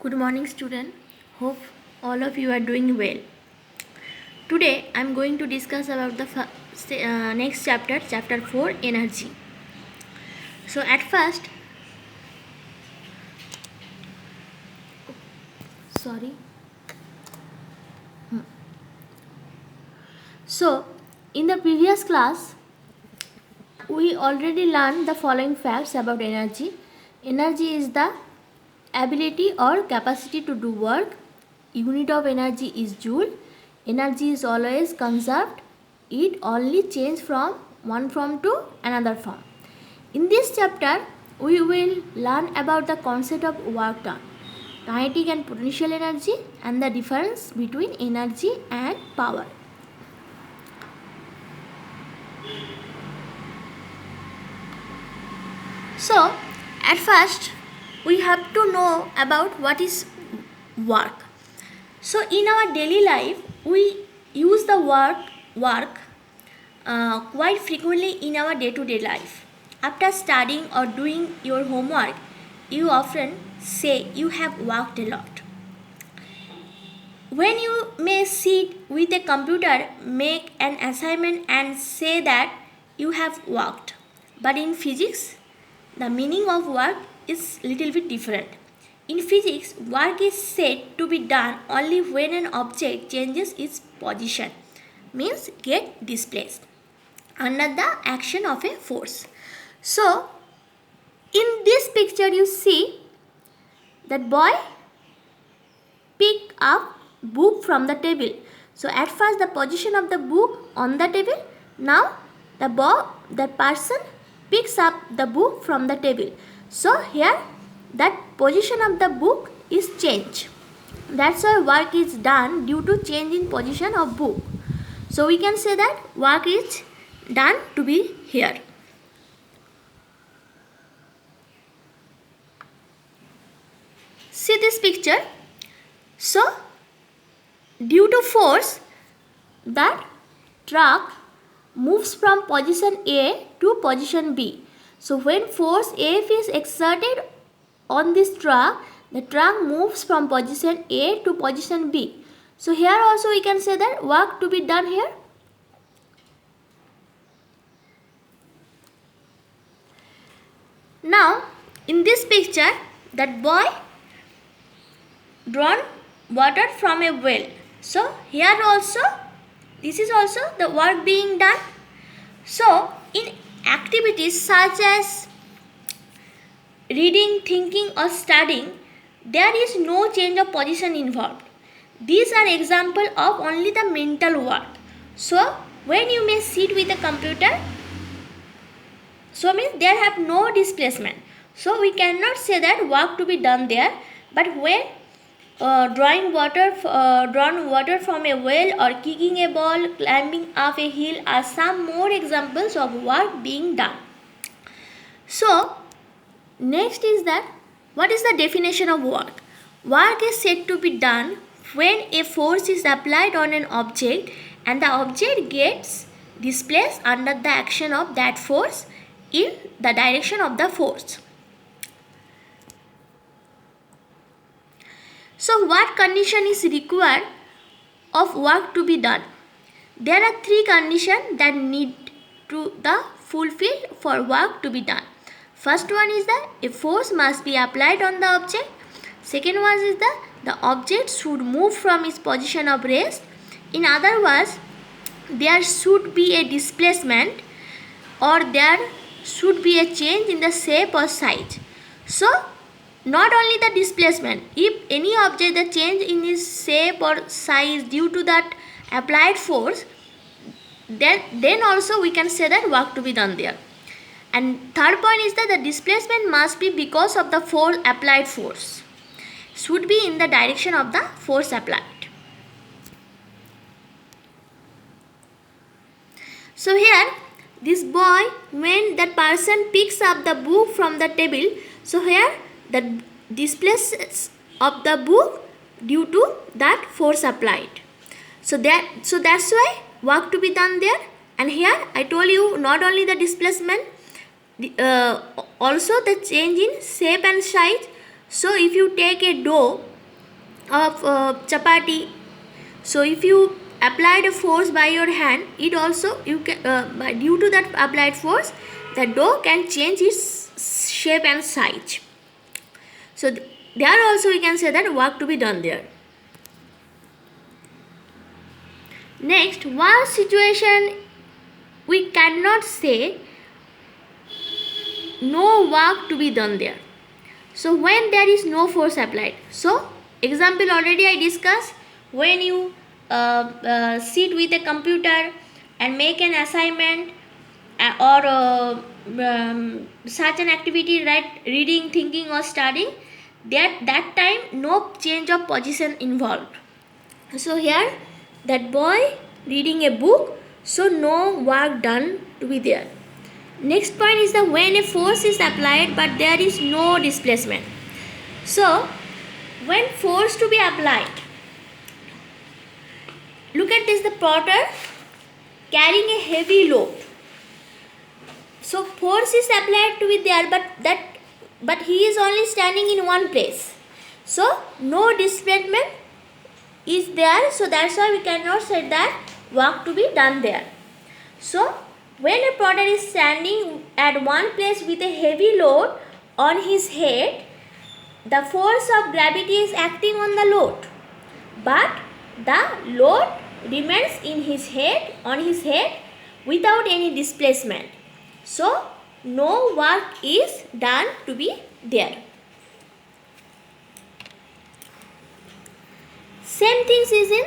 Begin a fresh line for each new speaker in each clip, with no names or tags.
Good morning, student. Hope all of you are doing well. Today, I am going to discuss about the next chapter, chapter 4, energy. So, at first, sorry. So, in the previous class, we already learned the following facts about energy. Energy is the ability or capacity to do work. Unit of energy is joule. Energy is always conserved. It only changes from one form to another form. In this chapter, we will learn about the concept of work done, kinetic and potential energy, and the difference between energy and power. So, at first, we have to know about what is work. So, in our daily life, we use the work quite frequently in our day-to-day life. After studying or doing your homework, you often say you have worked a lot. When you may sit with a computer, make an assignment and say that you have worked. But in physics, the meaning of work is little bit different. In physics, work is said to be done only when an object changes its position, means get displaced, under the action of a force. So, in this picture you see that boy pick up book from the table. So, at first the position of the book on the table, now the person picks up the book from the table. So, here that position of the book is changed. That's why work is done due to change in position of book. So, we can say that work is done to be here. See this picture. So, due to force, that truck moves from position A to position B. So, when force F is exerted on this truck, the truck moves from position A to position B. So, here also we can say that work to be done here. Now, in this picture, that boy drawn water from a well. So, here also, this is also the work being done. So, in activities such as reading, thinking or studying, there is no change of position involved. These are examples of only the mental work. So, when you may sit with a computer, so means there have no displacement. So, we cannot say that work to be done there. But when drawn water from a well or kicking a ball, climbing up a hill are some more examples of work being done. So, next is that what is the definition of work? Work is said to be done when a force is applied on an object and the object gets displaced under the action of that force in the direction of the force. So, what condition is required of work to be done? There are three conditions that need to the fulfill for work to be done. First one is that a force must be applied on the object. Second one is that the object should move from its position of rest. In other words, there should be a displacement or there should be a change in the shape or size. So, not only the displacement, if any object the change in its shape or size due to that applied force, then also we can say that work to be done there. And third point is that the displacement must be because of the applied force, should be in the direction of the force applied. So here this boy, when that person picks up the book from the table, so here the displaces of the book due to that force applied. So that's why work to be done there. And here I told you not only the displacement, also the change in shape and size. So if you take a dough of chapati. So if you applied a force by your hand, it also you can due to that applied force, the dough can change its shape and size. So there also we can say that work to be done there. Next, one situation we cannot say no work to be done there. So when there is no force applied. So example already I discussed, when you sit with a computer and make an assignment or such an activity, right, reading, thinking or studying, that time no change of position involved. So here that boy reading a book, so no work done to be there. Next point is that when a force is applied but there is no displacement. So when force to be applied, look at this, the potter carrying a heavy load. So force is applied to be there, but he is only standing in one place. So no displacement is there, so that's why we cannot say that work to be done there. So when a potter is standing at one place with a heavy load on his head, the force of gravity is acting on the load, but the load remains in his head, on his head, without any displacement. So no work is done to be there. Same things is in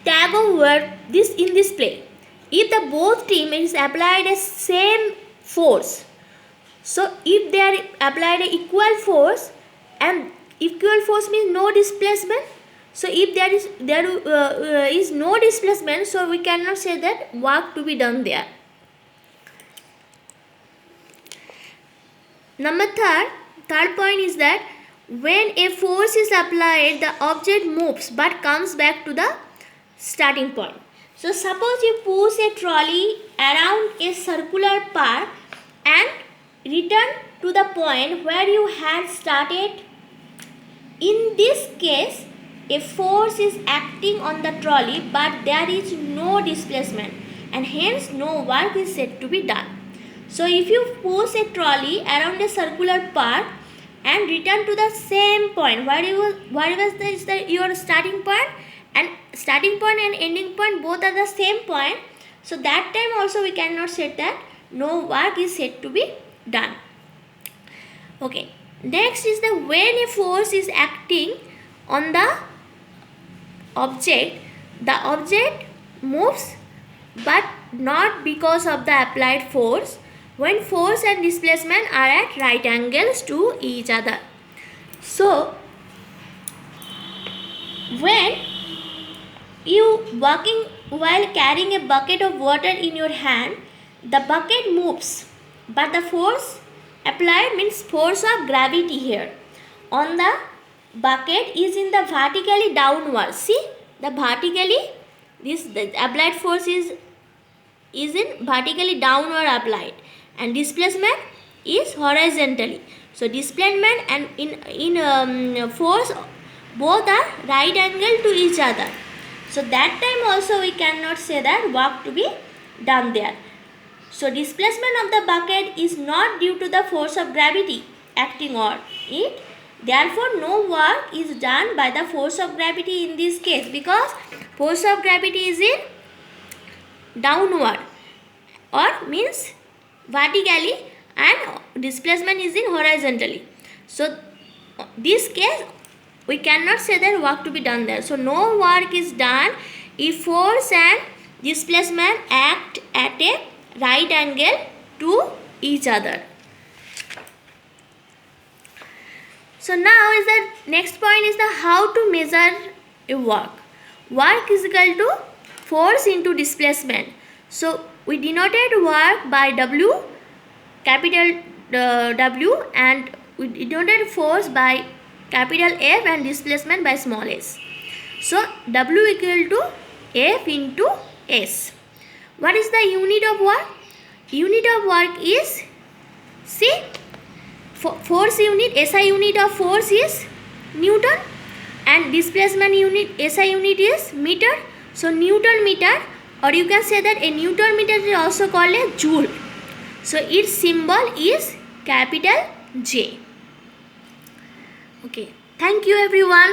tag of war, in this play. If the both team is applied a same force, so if they are applied a equal force, and equal force means no displacement. So if there is no displacement, so we cannot say that work to be done there. Number third point is that when a force is applied, the object moves but comes back to the starting point. So suppose you push a trolley around a circular path and return to the point where you had started. In this case, a force is acting on the trolley but there is no displacement, and hence no work is said to be done. So if you push a trolley around a circular path and return to the same point where was your starting point, and starting point and ending point both are the same point, so that time also we cannot say that no work is said to be done. Okay, next is the when a force is acting on the object moves but not because of the applied force, when force and displacement are at right angles to each other. So when you walking while carrying a bucket of water in your hand, the bucket moves, but the force applied means force of gravity here on the bucket is in the vertically downward. See, the applied force is in vertically downward applied, and displacement is horizontally. So displacement and in force both are right angle to each other. So that time also we cannot say that work to be done there. So displacement of the bucket is not due to the force of gravity acting on it. Therefore no work is done by the force of gravity in this case, because force of gravity is in downward or means vertically and displacement is in horizontally. So this case we cannot say that work to be done there. So no work is done if force and displacement act at a right angle to each other. So now is the next point is the how to measure a work. Work is equal to force into displacement. So we denoted work by W, capital W, and we denoted force by capital F and displacement by small s. So W equal to F into S. What is the unit of work? Unit of work is, see, force unit, SI unit of force is Newton, and displacement unit SI unit is meter. So Newton meter, or you can say that a Newton meter is also called a joule. So its symbol is capital J. Okay, thank you everyone.